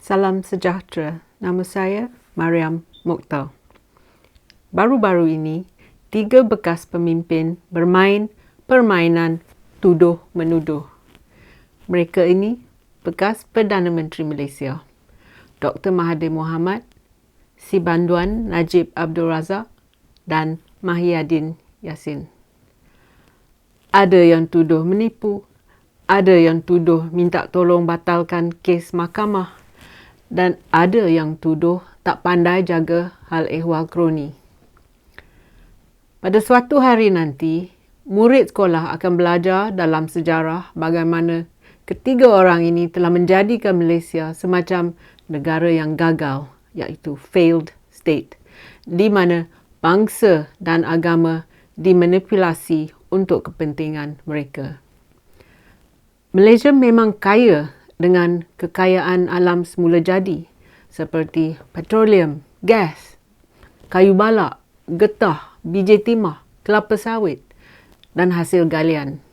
Salam sejahtera. Nama saya Mariam Mokhtar. Baru-baru ini, 3 bekas pemimpin bermain permainan tuduh-menuduh. Mereka ini bekas Perdana Menteri Malaysia, Dr. Mahathir Mohamad, Si Banduan Najib Abdul Razak dan Mahyadin Yassin. Ada yang tuduh menipu, ada yang tuduh minta tolong batalkan kes mahkamah, dan ada yang tuduh tak pandai jaga hal ehwal kroni. Pada suatu hari nanti, murid sekolah akan belajar dalam sejarah bagaimana ketiga orang ini telah menjadikan Malaysia semacam negara yang gagal, iaitu failed state, di mana bangsa dan agama dimanipulasi untuk kepentingan mereka. Malaysia memang kaya dengan kekayaan alam semula jadi seperti petroleum, gas, kayu balak, getah, biji timah, kelapa sawit dan hasil galian.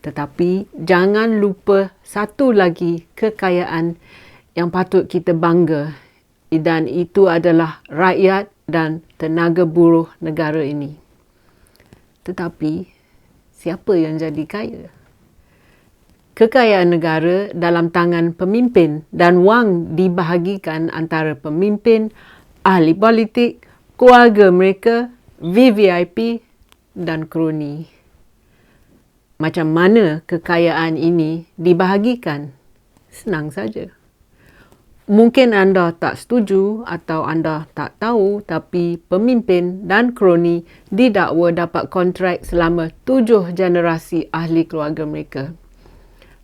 Tetapi jangan lupa satu lagi kekayaan yang patut kita bangga, dan itu adalah rakyat dan tenaga buruh negara ini. Tetapi siapa yang jadi kaya? Kekayaan negara dalam tangan pemimpin dan wang dibahagikan antara pemimpin, ahli politik, keluarga mereka, VVIP dan kroni. Macam mana kekayaan ini dibahagikan? Senang saja. Mungkin anda tak setuju atau anda tak tahu, tapi pemimpin dan kroni didakwa dapat kontrak selama 7 generasi ahli keluarga mereka.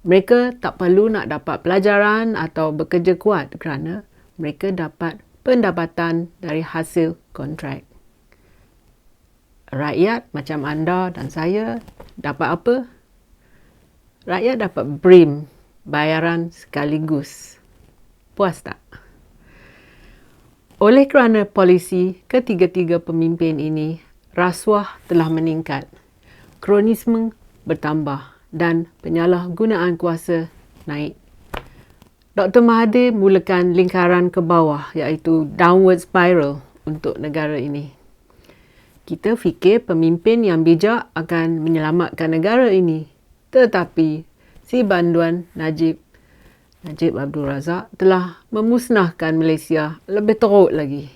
Mereka tak perlu nak dapat pelajaran atau bekerja kuat kerana mereka dapat pendapatan dari hasil kontrak. Rakyat macam anda dan saya dapat apa? Rakyat dapat BRIM, bayaran sekaligus. Puas tak? Oleh kerana polisi ketiga-tiga pemimpin ini, rasuah telah meningkat, kronisme bertambah dan penyalahgunaan kuasa naik. Dr. Mahathir mulakan lingkaran ke bawah, iaitu downward spiral untuk negara ini. Kita fikir pemimpin yang bijak akan menyelamatkan negara ini. Tetapi Si Banduan Najib Abdul Razak telah memusnahkan Malaysia lebih teruk lagi.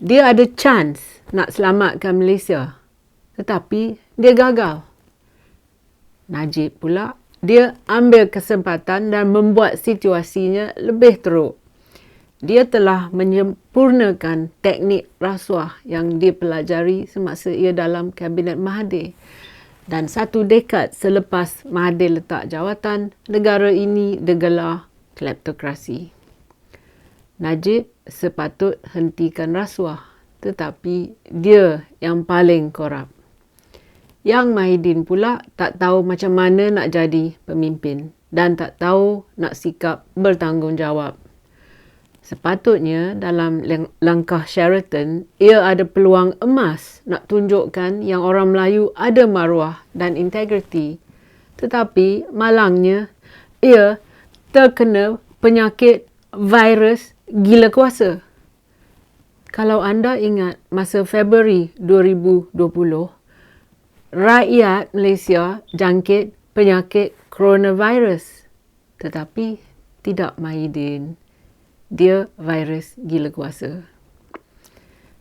Dia ada chance nak selamatkan Malaysia, tetapi dia gagal. Najib pula, dia ambil kesempatan dan membuat situasinya lebih teruk. Dia telah menyempurnakan teknik rasuah yang dipelajari semasa ia dalam Kabinet Mahathir. Dan 1 dekad selepas Mahathir letak jawatan, negara ini digelar kleptokrasi. Najib sepatut hentikan rasuah, tetapi dia yang paling korup. Yang Mahyadin pula tak tahu macam mana nak jadi pemimpin dan tak tahu nak sikap bertanggungjawab. Sepatutnya dalam langkah Sheraton, ia ada peluang emas nak tunjukkan yang orang Melayu ada maruah dan integriti. Tetapi malangnya, ia terkena penyakit virus gila kuasa. Kalau anda ingat masa Februari 2020, rakyat Malaysia jangkit penyakit coronavirus. Tetapi tidak Mahyadin. Dia virus gila kuasa.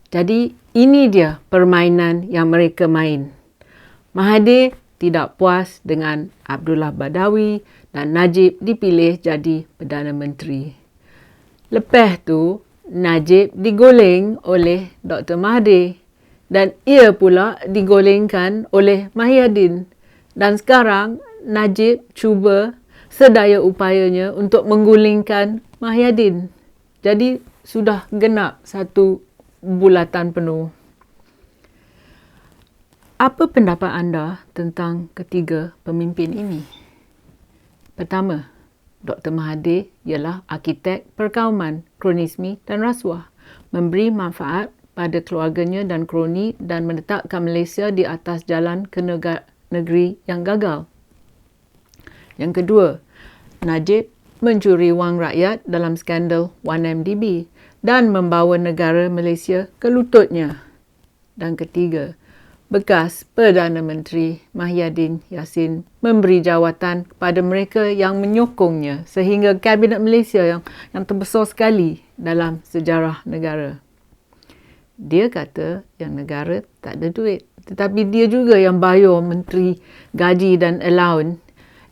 Jadi ini dia permainan yang mereka main. Mahathir tidak puas dengan Abdullah Badawi dan Najib dipilih jadi Perdana Menteri. Lepas tu, Najib digoleng oleh Dr. Mahathir. Dan ia pula digolengkan oleh Mahyadin. Dan sekarang Najib cuba sedaya upayanya untuk menggulingkan Mahyadin. Jadi sudah genap 1 bulatan penuh. Apa pendapat anda tentang ketiga pemimpin ini? Pertama, Dr. Mahathir ialah arkitek perkauman, kronisme dan rasuah. Memberi manfaat pada keluarganya dan kroni dan meletakkan Malaysia di atas jalan ke negeri yang gagal. Yang kedua, Najib mencuri wang rakyat dalam skandal 1MDB dan membawa negara Malaysia ke lututnya. Dan ketiga, bekas Perdana Menteri Mahyadin Yassin memberi jawatan kepada mereka yang menyokongnya sehingga Kabinet Malaysia yang terbesar sekali dalam sejarah negara. Dia kata yang negara tak ada duit, tetapi dia juga yang bayar menteri gaji dan allowance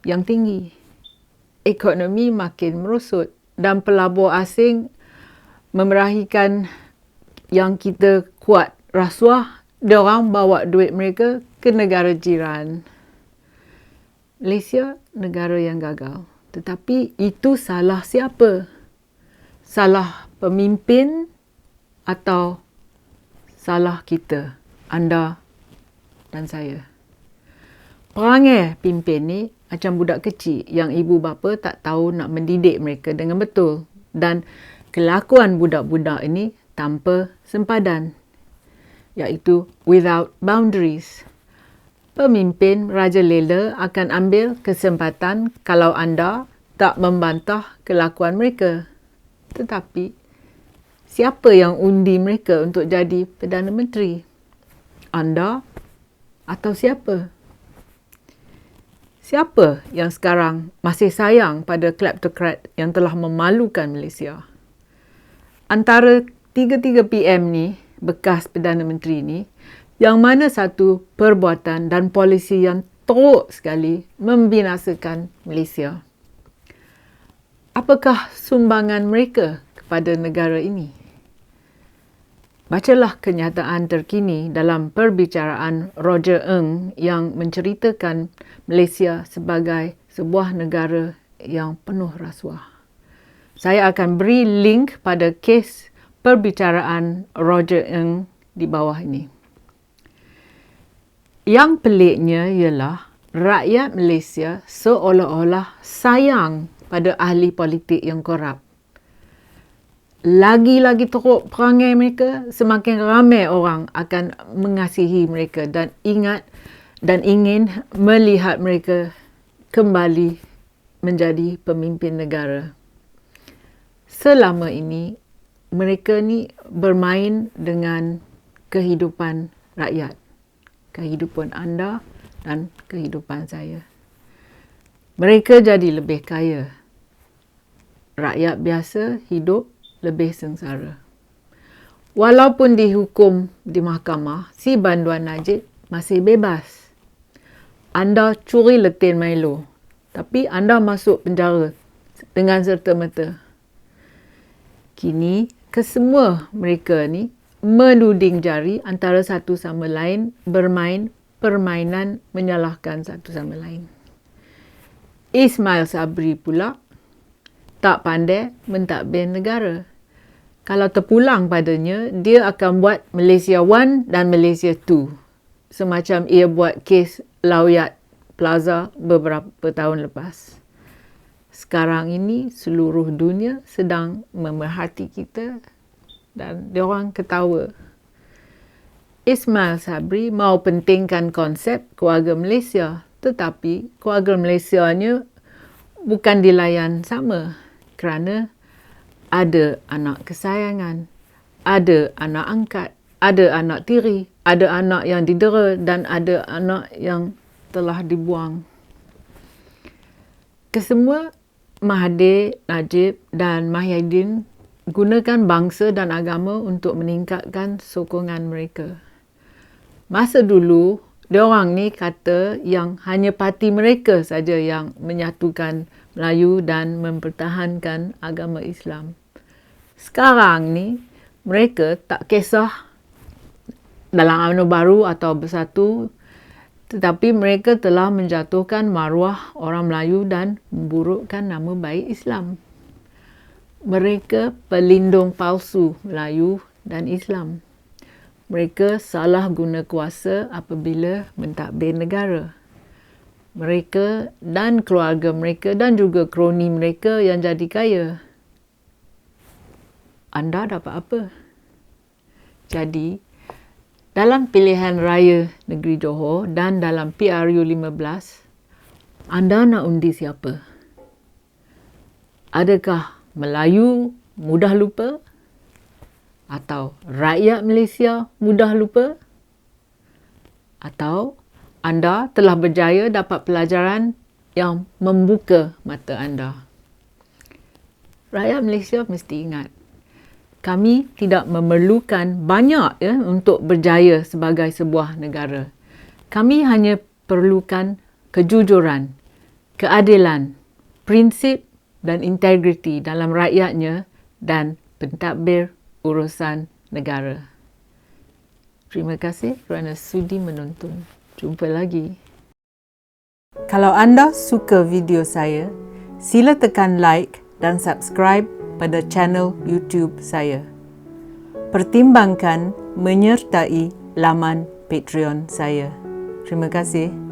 yang tinggi. Ekonomi makin merosot dan pelabur asing memerahikan yang kita kuat rasuah, diorang bawa duit mereka ke negara jiran. Malaysia negara yang gagal. Tetapi itu salah siapa? Salah pemimpin atau salah kita, anda dan saya? Perangai pimpin ni macam budak kecil yang ibu bapa tak tahu nak mendidik mereka dengan betul. Dan kelakuan budak-budak ini tanpa sempadan, iaitu without boundaries. Pemimpin merajalela akan ambil kesempatan kalau anda tak membantah kelakuan mereka. Tetapi, siapa yang undi mereka untuk jadi Perdana Menteri? Anda atau siapa? Siapa yang sekarang masih sayang pada kleptokrat yang telah memalukan Malaysia? Antara 3 PM ni, bekas Perdana Menteri ni, yang mana satu perbuatan dan polisi yang teruk sekali membinasakan Malaysia. Apakah sumbangan mereka kepada negara ini? Bacalah kenyataan terkini dalam perbicaraan Roger Ng yang menceritakan Malaysia sebagai sebuah negara yang penuh rasuah. Saya akan beri link pada kes perbicaraan Roger Ng di bawah ini. Yang peliknya ialah rakyat Malaysia seolah-olah sayang pada ahli politik yang korup. Lagi-lagi teruk perangai mereka, semakin ramai orang akan mengasihi mereka dan ingat dan ingin melihat mereka kembali menjadi pemimpin negara. Selama ini, mereka ni bermain dengan kehidupan rakyat, kehidupan anda dan kehidupan saya. Mereka jadi lebih kaya. Rakyat biasa hidup lebih sengsara. Walaupun dihukum di mahkamah, si Banduan Najib masih bebas. Anda curi letin Milo, tapi anda masuk penjara dengan serta-merta. Kini, kesemua mereka ni menuding jari antara satu sama lain, bermain permainan menyalahkan satu sama lain. Ismail Sabri pula tak pandai mentadbir negara. Kalau terpulang padanya, dia akan buat Malaysia 1 dan Malaysia 2. Semacam ia buat kes Lawyat Plaza beberapa tahun lepas. Sekarang ini seluruh dunia sedang memerhati kita dan diorang ketawa. Ismail Sabri mau pentingkan konsep keluarga Malaysia, tetapi keluarga Malaysianya bukan dilayan sama kerana ada anak kesayangan, ada anak angkat, ada anak tiri, ada anak yang didera dan ada anak yang telah dibuang. Kesemua Mahathir, Najib dan Mahyadin gunakan bangsa dan agama untuk meningkatkan sokongan mereka. Masa dulu, diorang ni kata yang hanya parti mereka saja yang menyatukan Melayu dan mempertahankan agama Islam. Sekarang ni, mereka tak kisah dalam UMNO baru atau bersatu, tetapi mereka telah menjatuhkan maruah orang Melayu dan memburukkan nama baik Islam. Mereka pelindung palsu Melayu dan Islam. Mereka salah guna kuasa apabila mentadbir negara. Mereka dan keluarga mereka dan juga kroni mereka yang jadi kaya. Anda dapat apa? Jadi, dalam pilihan raya negeri Johor dan dalam PRU 15, anda nak undi siapa? Adakah Melayu mudah lupa? Atau rakyat Malaysia mudah lupa? Atau anda telah berjaya dapat pelajaran yang membuka mata anda? Rakyat Malaysia mesti ingat, kami tidak memerlukan banyak untuk berjaya sebagai sebuah negara. Kami hanya perlukan kejujuran, keadilan, prinsip dan integriti dalam rakyatnya dan pentadbir urusan negara. Terima kasih kerana sudi menonton. Jumpa lagi. Kalau anda suka video saya, sila tekan like dan subscribe pada channel YouTube saya. Pertimbangkan menyertai laman Patreon saya. Terima kasih.